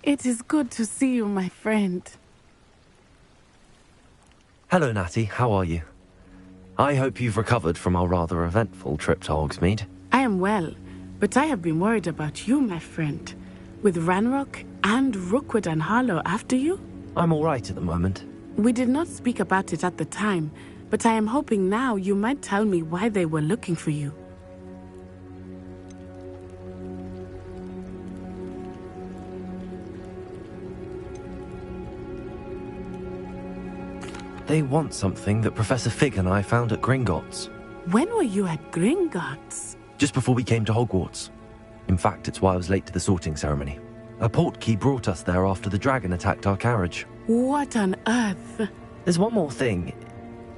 It is good to see you, my friend. Hello, Natty. How are you? I hope you've recovered from our rather eventful trip to Hogsmeade. I am well, but I have been worried about you, my friend. With Ranrock and Rookwood and Harlow after you? I'm all right at the moment. We did not speak about it at the time, but I am hoping now you might tell me why they were looking for you. They want something that Professor Fig and I found at Gringotts. When were you at Gringotts? Just before we came to Hogwarts. In fact, it's why I was late to the sorting ceremony. A portkey brought us there after the dragon attacked our carriage. What on earth? There's one more thing.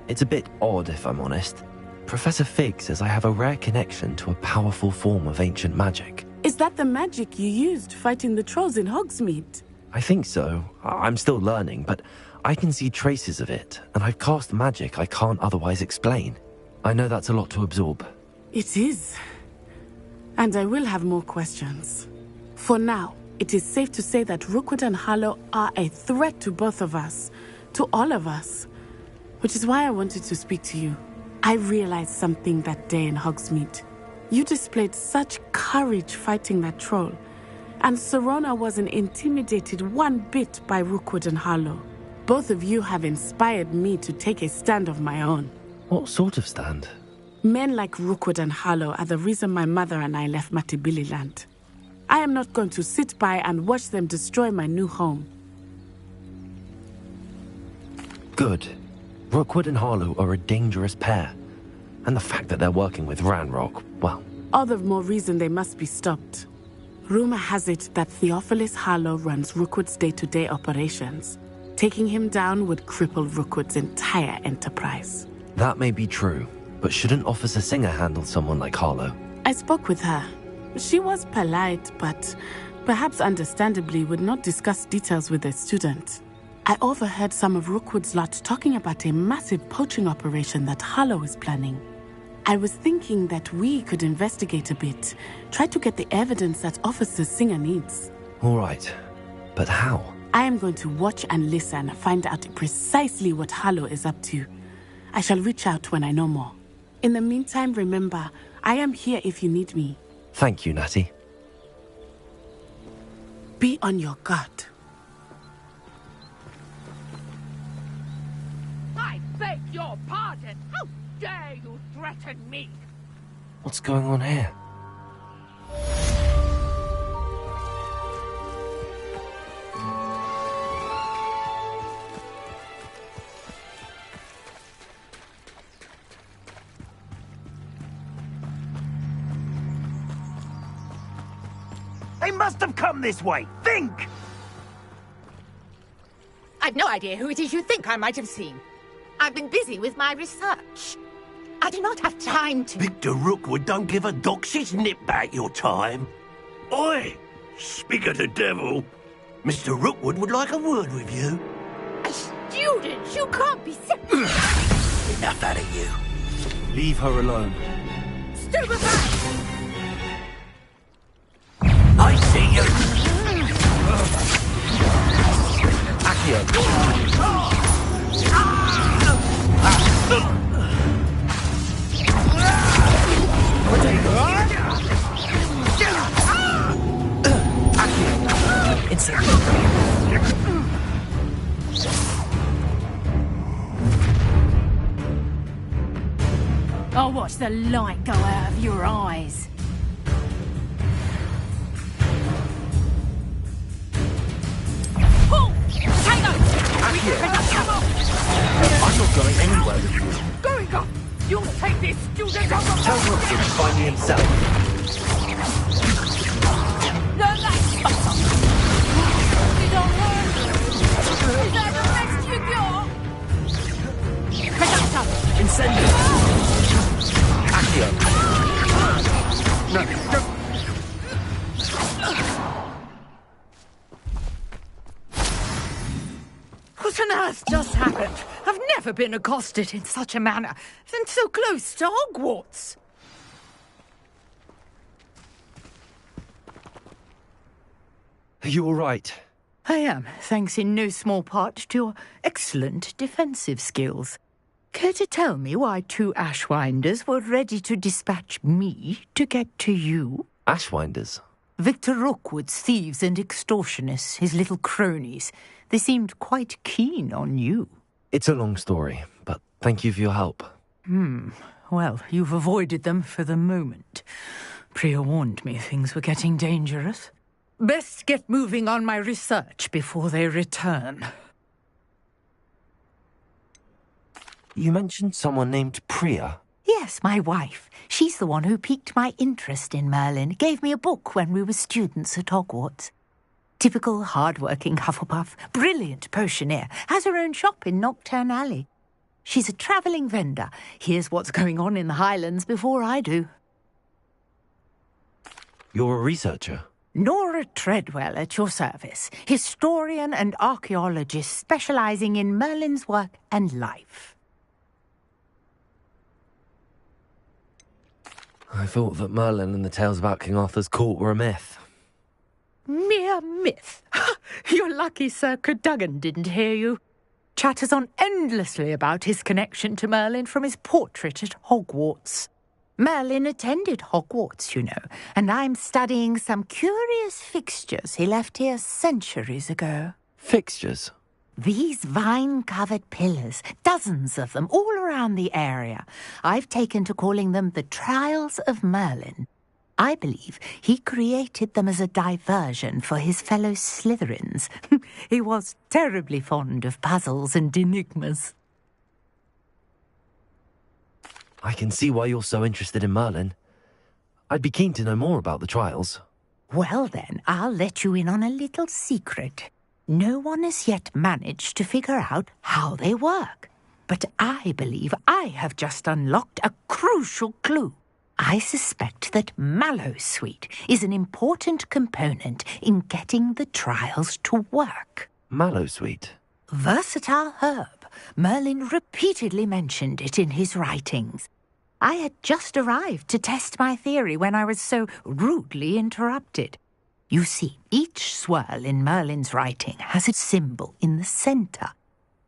It's a bit odd, if I'm honest. Professor Fig says I have a rare connection to a powerful form of ancient magic. Is that the magic you used fighting the trolls in Hogsmeade? I think so. I'm still learning, but I can see traces of it, and I've cast magic I can't otherwise explain. I know that's a lot to absorb. It is. And I will have more questions. For now, it is safe to say that Rookwood and Harlow are a threat to both of us, to all of us. Which is why I wanted to speak to you. I realized something that day in Hogsmeade. You displayed such courage fighting that troll, and Serona wasn't intimidated one bit by Rookwood and Harlow. Both of you have inspired me to take a stand of my own. What sort of stand? Men like Rookwood and Harlow are the reason my mother and I left Matabeleland. I am not going to sit by and watch them destroy my new home. Good. Rookwood and Harlow are a dangerous pair. And the fact that they're working with Ranrock, well... All the more reason they must be stopped. Rumor has it that Theophilus Harlow runs Rookwood's day-to-day operations. Taking him down would cripple Rookwood's entire enterprise. That may be true, but shouldn't Officer Singer handle someone like Harlow? I spoke with her. She was polite, but perhaps understandably would not discuss details with a student. I overheard some of Rookwood's lot talking about a massive poaching operation that Harlow is planning. I was thinking that we could investigate a bit, try to get the evidence that Officer Singer needs. All right, but how? I am going to watch and listen, find out precisely what Harlow is up to. I shall reach out when I know more. In the meantime, remember, I am here if you need me. Thank you, Natty. Be on your guard. I beg your pardon! How dare you threaten me? What's going on here? They must have come this way. Think! I've no idea who it is you think I might have seen. I've been busy with my research. I do not have time to... Victor Rookwood don't give a doxy's nip back your time. Oi! Speak of the devil. Mr. Rookwood would like a word with you. A student? You can't be Enough out of you. Leave her alone. Stupefy! I see you. Accio. Accio. Insane. I'll watch the light go out of your eyes. Pull! Tango! I'm not going anywhere with you. Going up! You'll take this student on the... Tell Rookwood to find me himself. Learn that! You don't learn! Is that the best you got? Predactor! Incendio. Accio. No, don't. What on earth just happened? I've never been accosted in such a manner, and so close to Hogwarts. Are you all right? I am, thanks in no small part to your excellent defensive skills. Care to tell me why 2 Ashwinders were ready to dispatch me to get to you? Ashwinders? Victor Rookwood's thieves and extortionists, his little cronies. They seemed quite keen on you. It's a long story, but thank you for your help. Well, you've avoided them for the moment. Priya warned me things were getting dangerous. Best get moving on my research before they return. You mentioned someone named Priya. Yes, my wife. She's the one who piqued my interest in Merlin. Gave me a book when we were students at Hogwarts. Typical hard-working Hufflepuff, brilliant potioneer, has her own shop in Nocturne Alley. She's a travelling vendor. Hears what's going on in the Highlands before I do. You're a researcher? Nora Treadwell at your service, historian and archaeologist specialising in Merlin's work and life. I thought that Merlin and the tales about King Arthur's court were a myth. Mere myth. You're lucky Sir Cadogan didn't hear you. Chatters on endlessly about his connection to Merlin from his portrait at Hogwarts. Merlin attended Hogwarts, you know, and I'm studying some curious fixtures he left here centuries ago. Fixtures? These vine-covered pillars, dozens of them, all around the area. I've taken to calling them the Trials of Merlin. I believe he created them as a diversion for his fellow Slytherins. He was terribly fond of puzzles and enigmas. I can see why you're so interested in Merlin. I'd be keen to know more about the trials. Well then, I'll let you in on a little secret. No one has yet managed to figure out how they work. But I believe I have just unlocked a crucial clue. I suspect that Mallowsweet is an important component in getting the trials to work. Mallowsweet? Versatile herb. Merlin repeatedly mentioned it in his writings. I had just arrived to test my theory when I was so rudely interrupted. You see, each swirl in Merlin's writing has its symbol in the centre.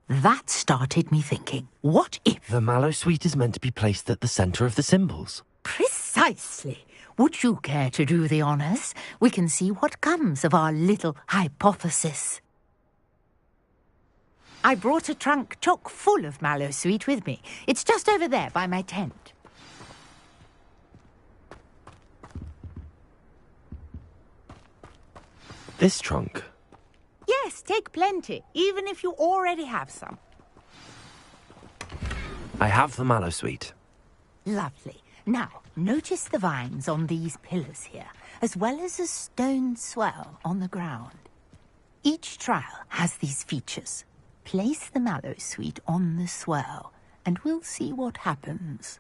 That started me thinking, what if... The Mallowsweet is meant to be placed at the centre of the symbols. Precisely. Would you care to do the honours? We can see what comes of our little hypothesis. I brought a trunk chock full of Mallowsweet with me. It's just over there by my tent. This trunk? Yes, take plenty, even if you already have some. I have the Mallowsweet. Lovely. Now, notice the vines on these pillars here, as well as a stone swell on the ground. Each trial has these features. Place the Mallowsweet on the swell, and we'll see what happens.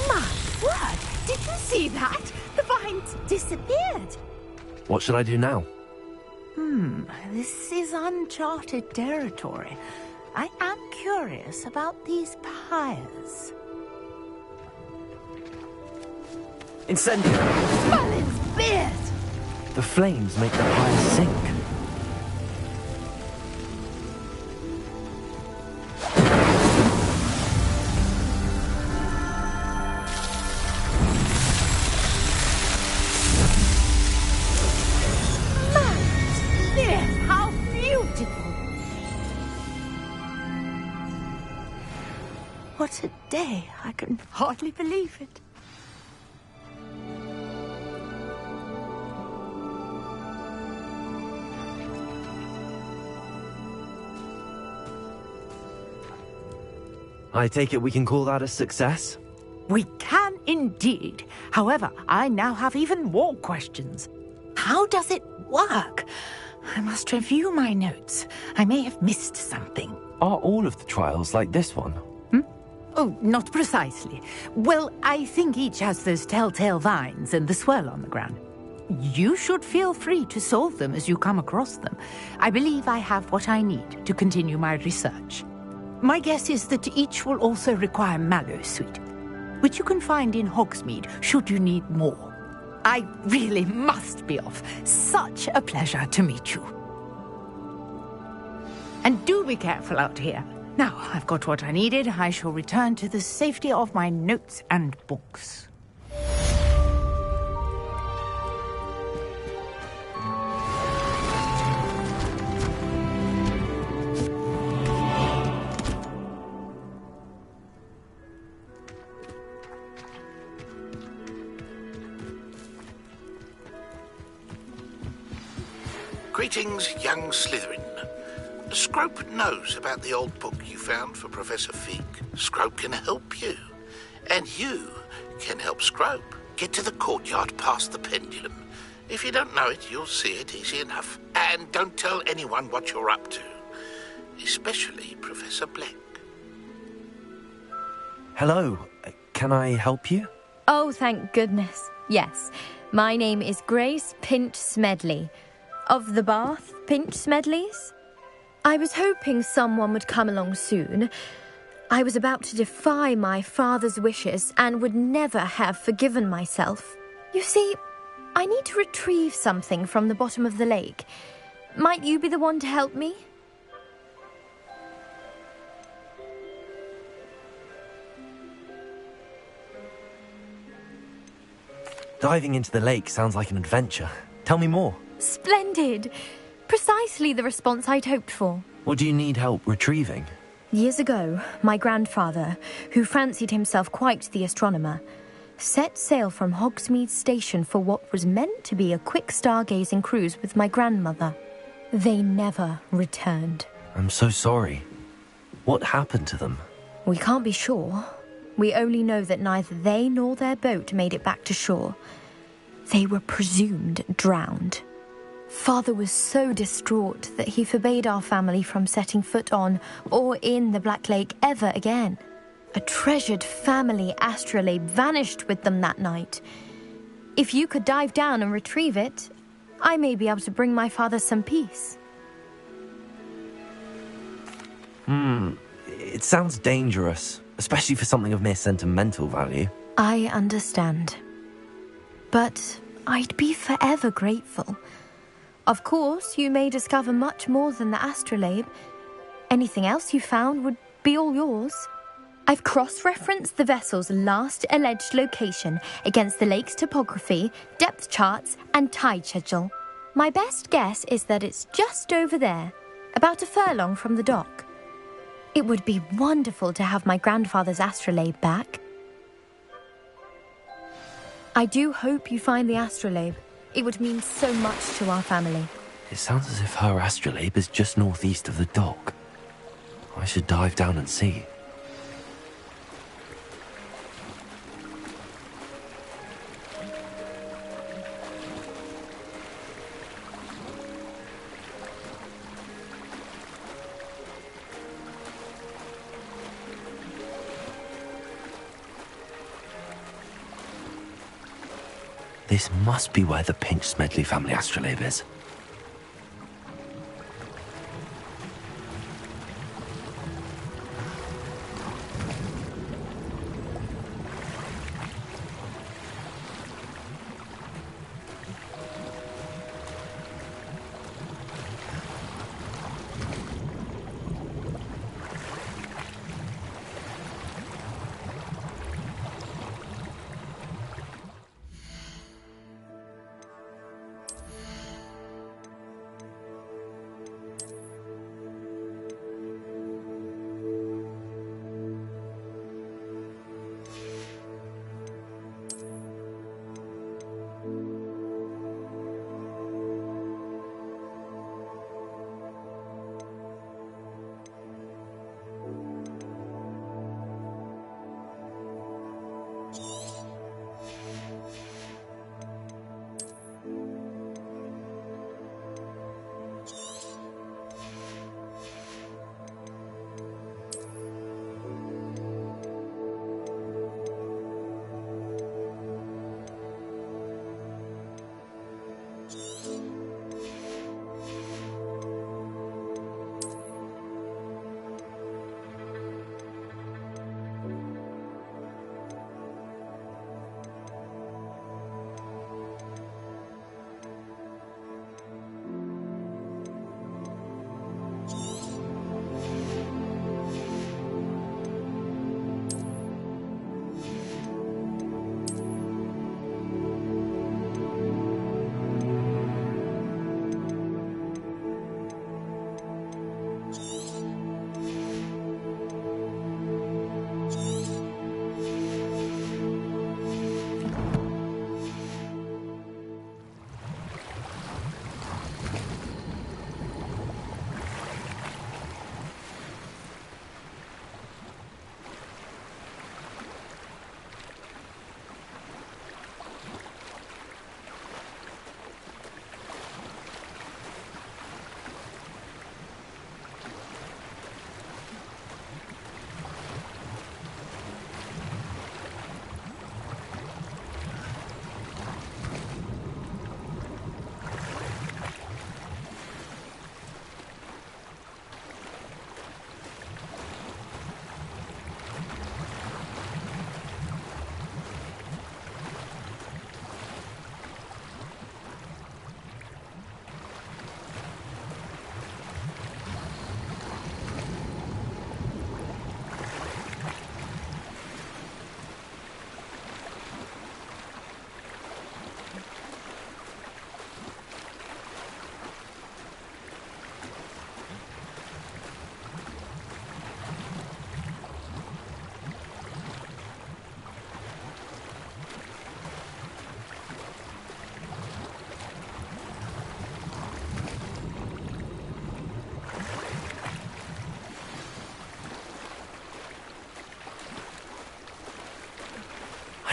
My word! Did you see that? The vines disappeared. What should I do now? This is uncharted territory. I am curious about these pyres. Incendio! Merlin's beard! The flames make the pyre sink. Merlin's beard! How beautiful! What a day! I can hardly believe it. I take it we can call that a success? We can indeed. However, I now have even more questions. How does it work? I must review my notes. I may have missed something. Are all of the trials like this one? Oh, not precisely. Well, I think each has those telltale vines and the swirl on the ground. You should feel free to solve them as you come across them. I believe I have what I need to continue my research. My guess is that each will also require Mallowsweet. which you can find in Hogsmeade should you need more. I really must be off. Such a pleasure to meet you. And do be careful out here. Now, I've got what I needed. I shall return to the safety of my notes and books. Greetings, young Slytherin. Scrope knows about the old book you found for Professor Fig. Scrope can help you. And you can help Scrope get to the courtyard past the pendulum. If you don't know it, you'll see it easy enough. And don't tell anyone what you're up to. Especially Professor Black. Hello. Can I help you? Oh, thank goodness. Yes. My name is Grace Pinch Smedley. Of the Bath Pinch Smedleys? I was hoping someone would come along soon. I was about to defy my father's wishes and would never have forgiven myself. You see, I need to retrieve something from the bottom of the lake. Might you be the one to help me? Diving into the lake sounds like an adventure. Tell me more. Splendid! Precisely the response I'd hoped for. What do you need help retrieving? Years ago, my grandfather, who fancied himself quite the astronomer, set sail from Hogsmeade Station for what was meant to be a quick stargazing cruise with my grandmother. They never returned. I'm so sorry. What happened to them? We can't be sure. We only know that neither they nor their boat made it back to shore. They were presumed drowned. Father was so distraught that he forbade our family from setting foot on or in the Black Lake ever again. A treasured family astrolabe vanished with them that night. If you could dive down and retrieve it, I may be able to bring my father some peace. It sounds dangerous, especially for something of mere sentimental value. I understand. But I'd be forever grateful. Of course, you may discover much more than the astrolabe. Anything else you found would be all yours. I've cross-referenced the vessel's last alleged location against the lake's topography, depth charts, and tide schedule. My best guess is that it's just over there, about a furlong from the dock. It would be wonderful to have my grandfather's astrolabe back. I do hope you find the astrolabe. It would mean so much to our family. It sounds as if her astrolabe is just northeast of the dock. I should dive down and see. This must be where the Pinch Smedley family astrolabe is.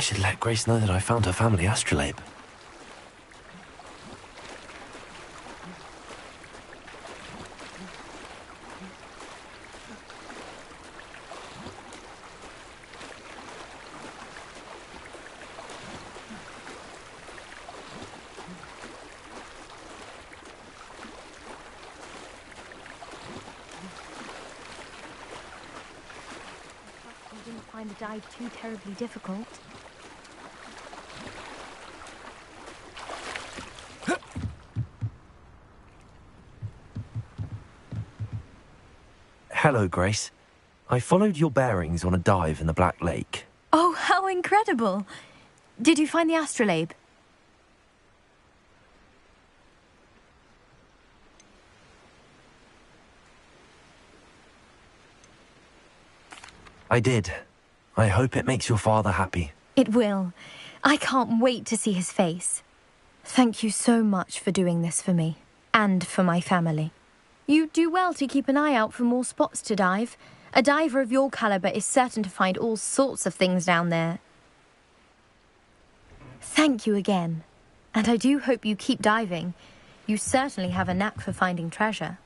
should let Grace know that I found her family astrolabe. You didn't find the dive too terribly difficult. Hello, Grace. I followed your bearings on a dive in the Black Lake. Oh, how incredible! Did you find the astrolabe? I did. I hope it makes your father happy. It will. I can't wait to see his face. Thank you so much for doing this for me, and for my family. You do well to keep an eye out for more spots to dive. A diver of your caliber is certain to find all sorts of things down there. Thank you again. And I do hope you keep diving. You certainly have a knack for finding treasure.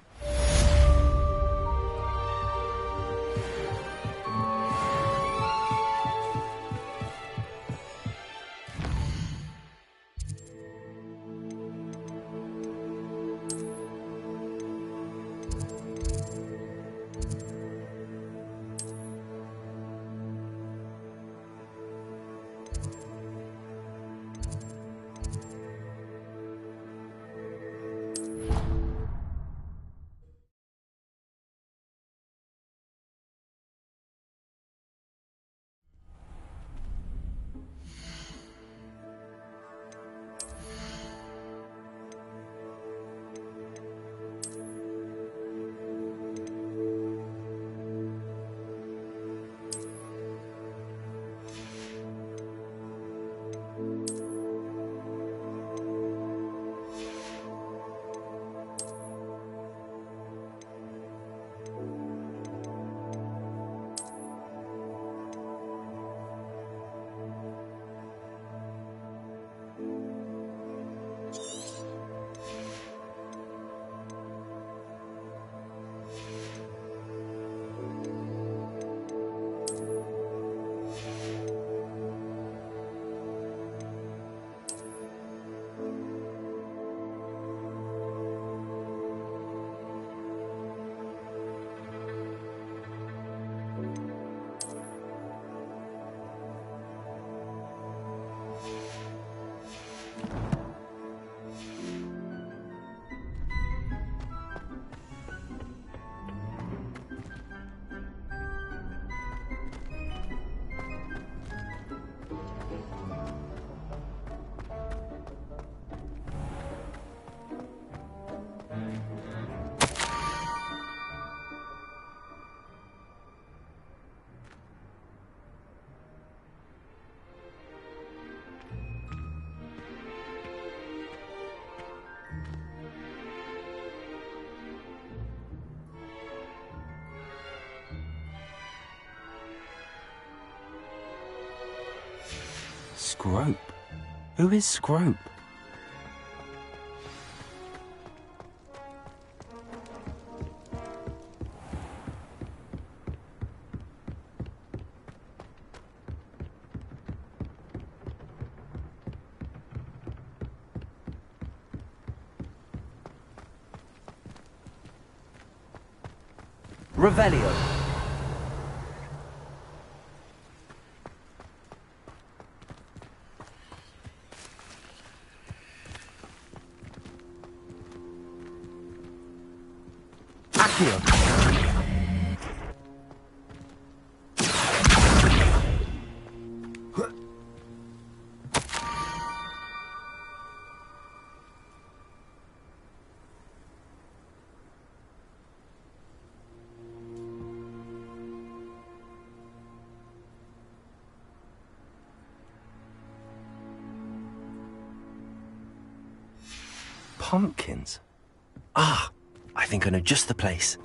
Scrope? Who is Scrope? Revelio. Accio. Pumpkins? Ah, I think I know just the place.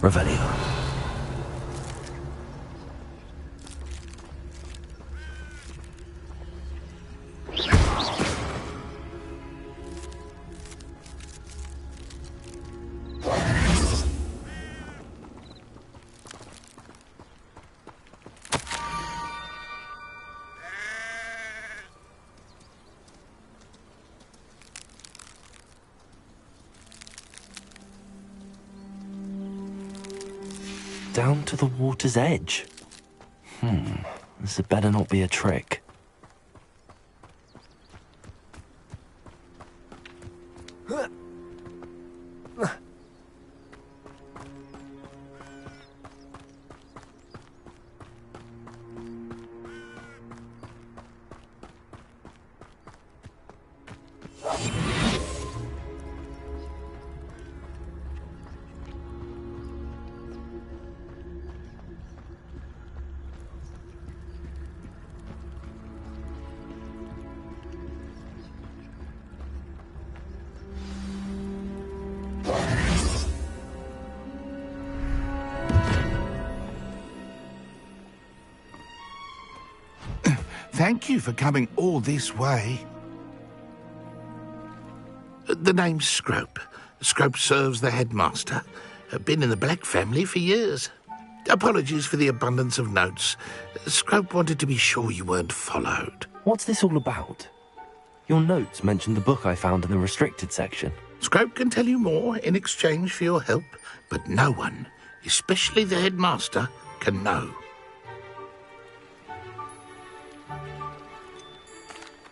Revelio. Down to the water's edge. This had better not be a trick. Thank you for coming all this way. The name's Scrope. Scrope serves the headmaster. Been in the Black family for years. Apologies for the abundance of notes. Scrope wanted to be sure you weren't followed. What's this all about? Your notes mentioned the book I found in the restricted section. Scrope can tell you more in exchange for your help, but no one, especially the headmaster, can know.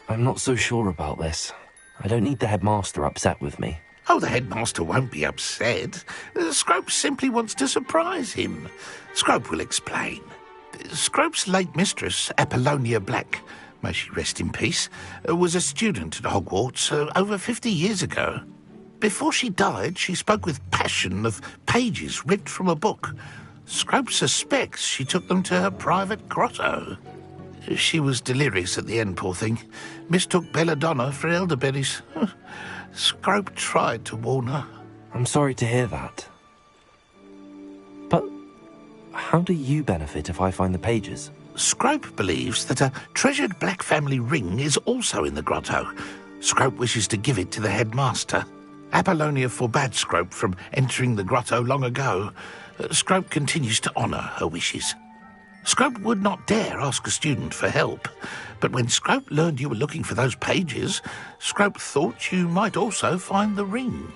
I'm not so sure about this. I don't need the headmaster upset with me. Oh, the headmaster won't be upset. Scrope simply wants to surprise him. Scrope will explain. Scrope's late mistress, Apollonia Black, may she rest in peace, was a student at Hogwarts over 50 years ago. Before she died, she spoke with passion of pages ripped from a book. Scrope suspects she took them to her private grotto. She was delirious at the end, poor thing. Mistook belladonna for elderberries. Scrope tried to warn her. I'm sorry to hear that. But how do you benefit if I find the pages? Scrope believes that a treasured Black family ring is also in the grotto. Scrope wishes to give it to the headmaster. Apollonia forbade Scrope from entering the grotto long ago. Scrope continues to honour her wishes. Scrope would not dare ask a student for help, but when Scrope learned you were looking for those pages, Scrope thought you might also find the ring.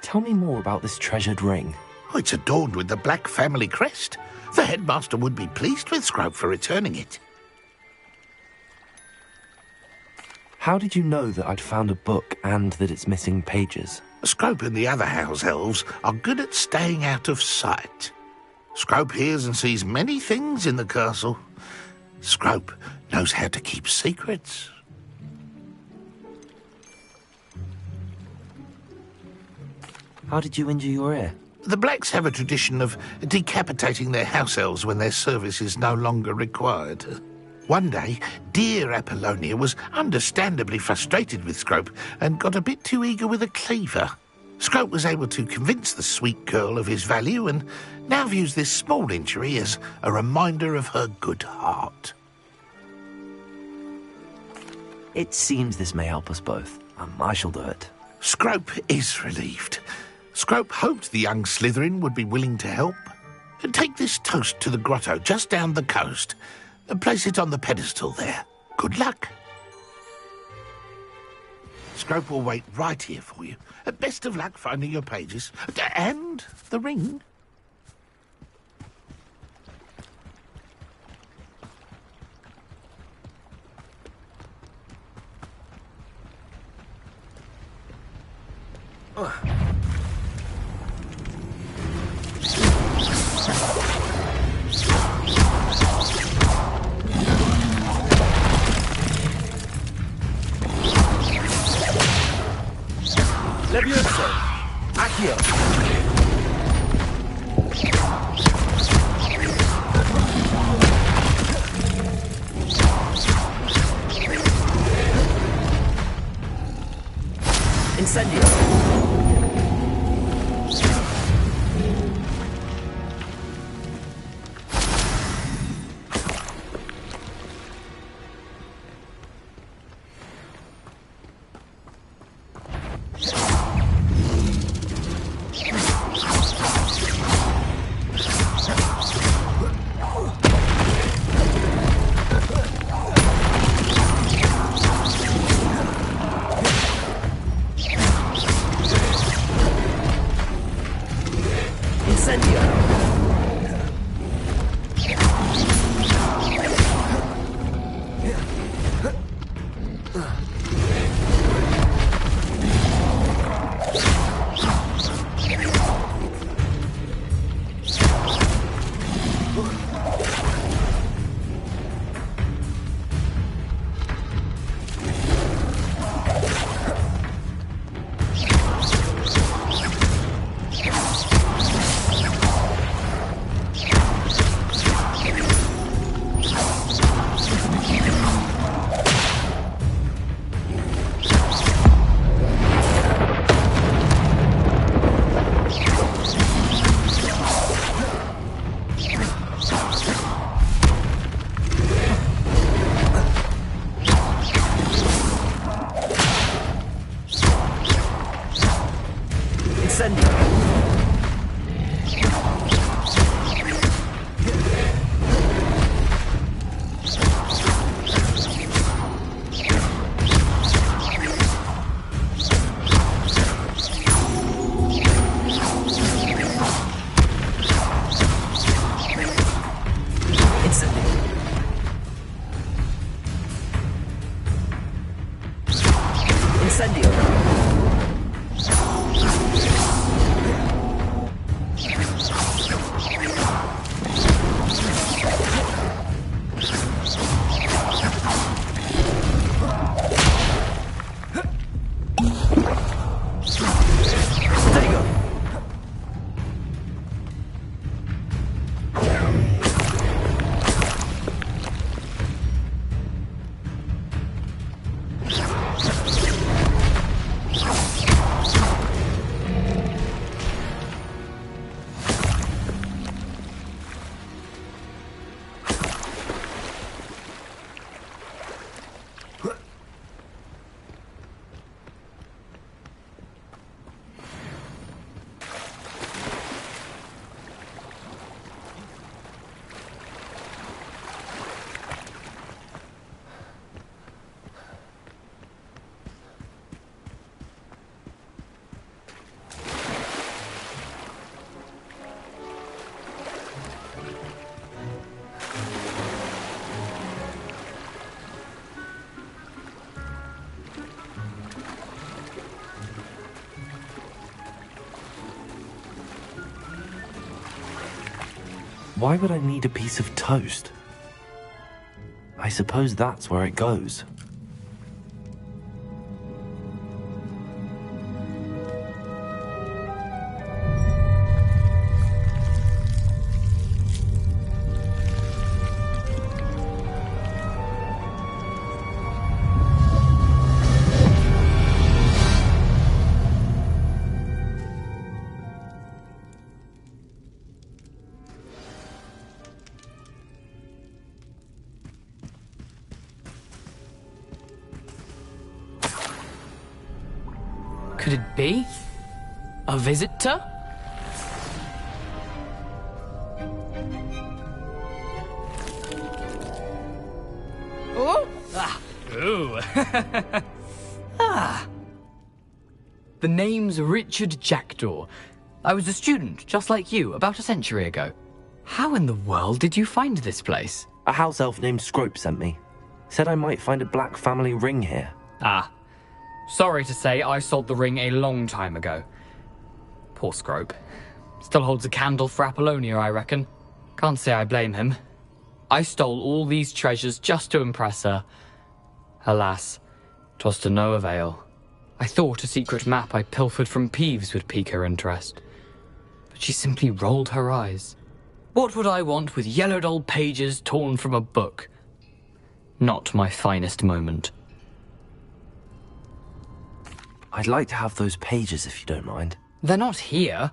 Tell me more about this treasured ring. Oh, it's adorned with the Black family crest. The headmaster would be pleased with Scrope for returning it. How did you know that I'd found a book and that it's missing pages? Scrope and the other house elves are good at staying out of sight. Scrope hears and sees many things in the castle. Scrope knows how to keep secrets. How did you injure your ear? The Blacks have a tradition of decapitating their house elves when their service is no longer required. One day, dear Apollonia was understandably frustrated with Scrope and got a bit too eager with a cleaver. Scrope was able to convince the sweet girl of his value and now views this small injury as a reminder of her good heart. It seems this may help us both. I shall do it. Scrope is relieved. Scrope hoped the young Slytherin would be willing to help. Take this toast to the grotto just down the coast and place it on the pedestal there. Good luck. Scrope will wait right here for you. Best of luck finding your pages. And the ring. Levioso! Accio! Why would I need a piece of toast? I suppose that's where it goes. Could it be? A visitor? Oh! Ah! Ooh! Ah! The name's Richard Jackdaw. I was a student, just like you, about a century ago. How in the world did you find this place? A house elf named Scrope sent me. Said I might find a black family ring here. Ah. Sorry to say, I sold the ring a long time ago. Poor Scrope. Still holds a candle for Apollonia, I reckon. Can't say I blame him. I stole all these treasures just to impress her. Alas, 'twas to no avail. I thought a secret map I pilfered from Peeves would pique her interest. But she simply rolled her eyes. What would I want with yellowed old pages torn from a book? Not my finest moment. I'd like to have those pages if you don't mind. They're not here.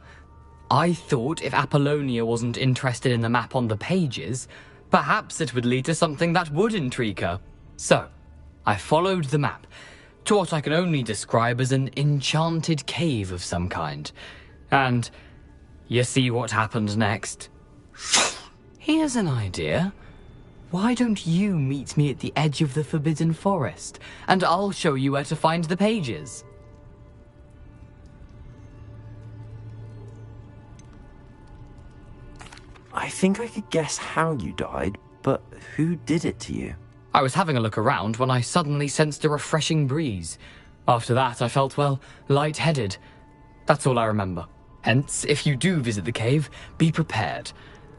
I thought if Apollonia wasn't interested in the map on the pages, perhaps it would lead to something that would intrigue her. So, I followed the map to what I can only describe as an enchanted cave of some kind. And you see what happened next? Here's an idea. Why don't you meet me at the edge of the Forbidden Forest, and I'll show you where to find the pages? I think I could guess how you died, but who did it to you? I was having a look around when I suddenly sensed a refreshing breeze. After that, I felt, well, lightheaded. That's all I remember. Hence, if you do visit the cave, be prepared.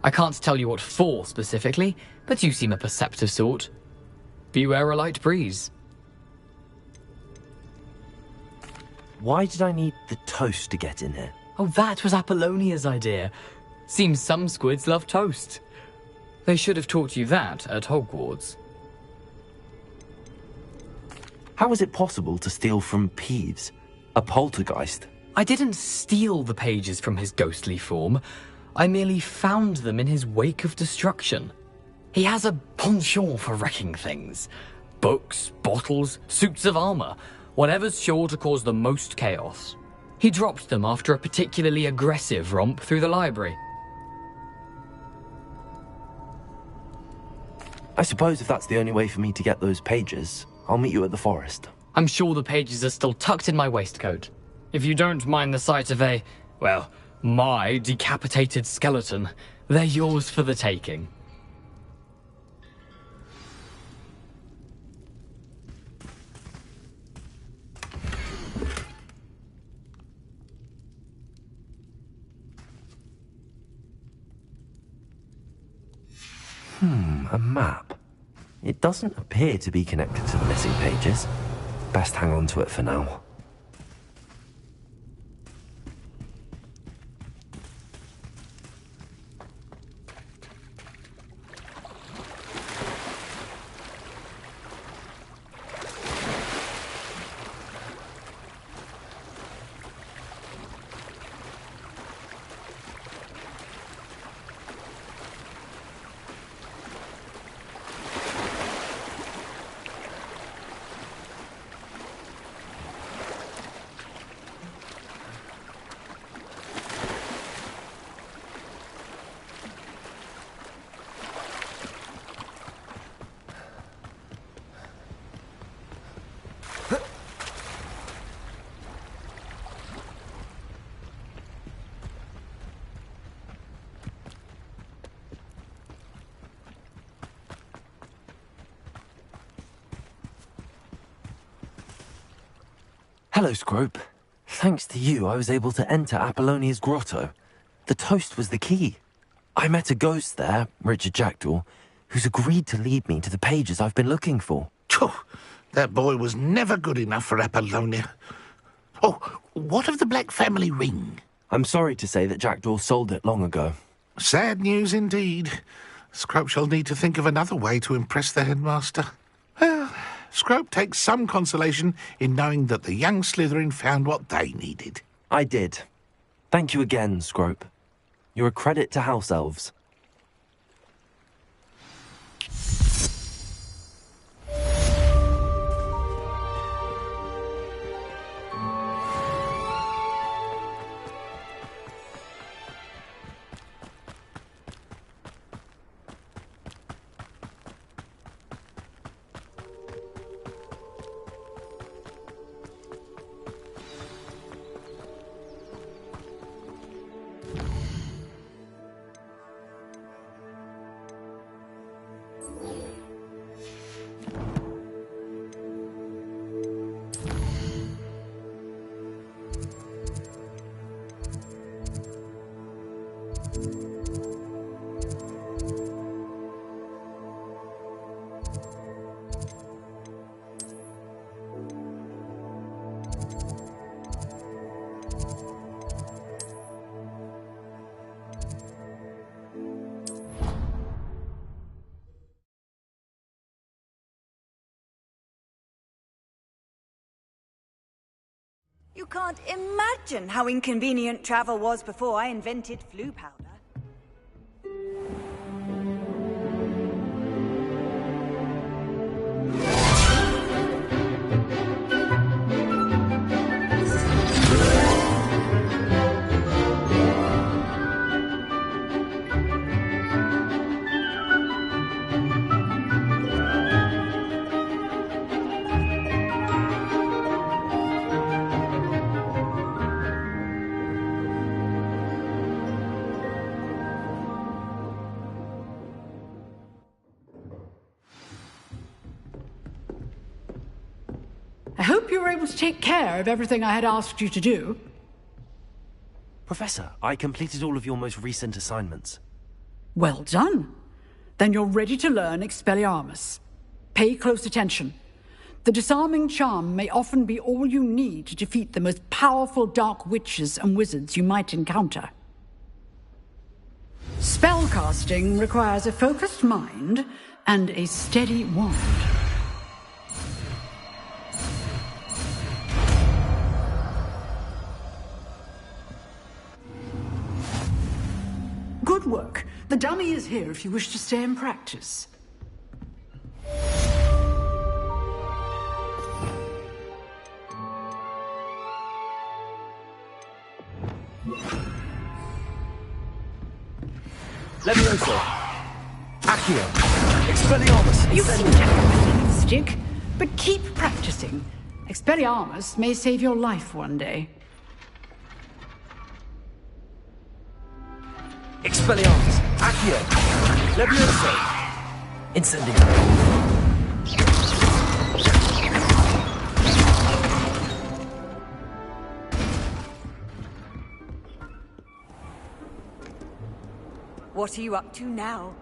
I can't tell you what for specifically, but you seem a perceptive sort. Beware a light breeze. Why did I need the toast to get in here? Oh, that was Apollonia's idea. Seems some squids love toast. They should have taught you that at Hogwarts. How is it possible to steal from Peeves, a poltergeist? I didn't steal the pages from his ghostly form. I merely found them in his wake of destruction. He has a penchant for wrecking things. Books, bottles, suits of armor, whatever's sure to cause the most chaos. He dropped them after a particularly aggressive romp through the library. I suppose if that's the only way for me to get those pages, I'll meet you at the forest. I'm sure the pages are still tucked in my waistcoat. If you don't mind the sight of a, well, my decapitated skeleton, they're yours for the taking. A map. It doesn't appear to be connected to the missing pages. Best hang on to it for now. Hello, Scrope. Thanks to you, I was able to enter Apollonia's grotto. The toast was the key. I met a ghost there, Richard Jackdaw, who's agreed to lead me to the pages I've been looking for. Phew, that boy was never good enough for Apollonia. Oh, what of the Black family ring? I'm sorry to say that Jackdaw sold it long ago. Sad news indeed. Scrope shall need to think of another way to impress the headmaster. Well, Scrope takes some consolation in knowing that the young Slytherin found what they needed. I did. Thank you again, Scrope. You're a credit to House Elves. You can't imagine how inconvenient travel was before I invented flu powder. I hope you were able to take care of everything I had asked you to do. Professor, I completed all of your most recent assignments. Well done. Then you're ready to learn Expelliarmus. Pay close attention. The disarming charm may often be all you need to defeat the most powerful dark witches and wizards you might encounter. Spellcasting requires a focused mind and a steady wand. Good work. The dummy is here if you wish to stay and practice. Levioso! Accio! Expelliarmus! You seem to have a little stick, but keep practicing. Expelliarmus may save your life one day. Expelliarmus! Accio! Levioso! Incendiary! What are you up to now?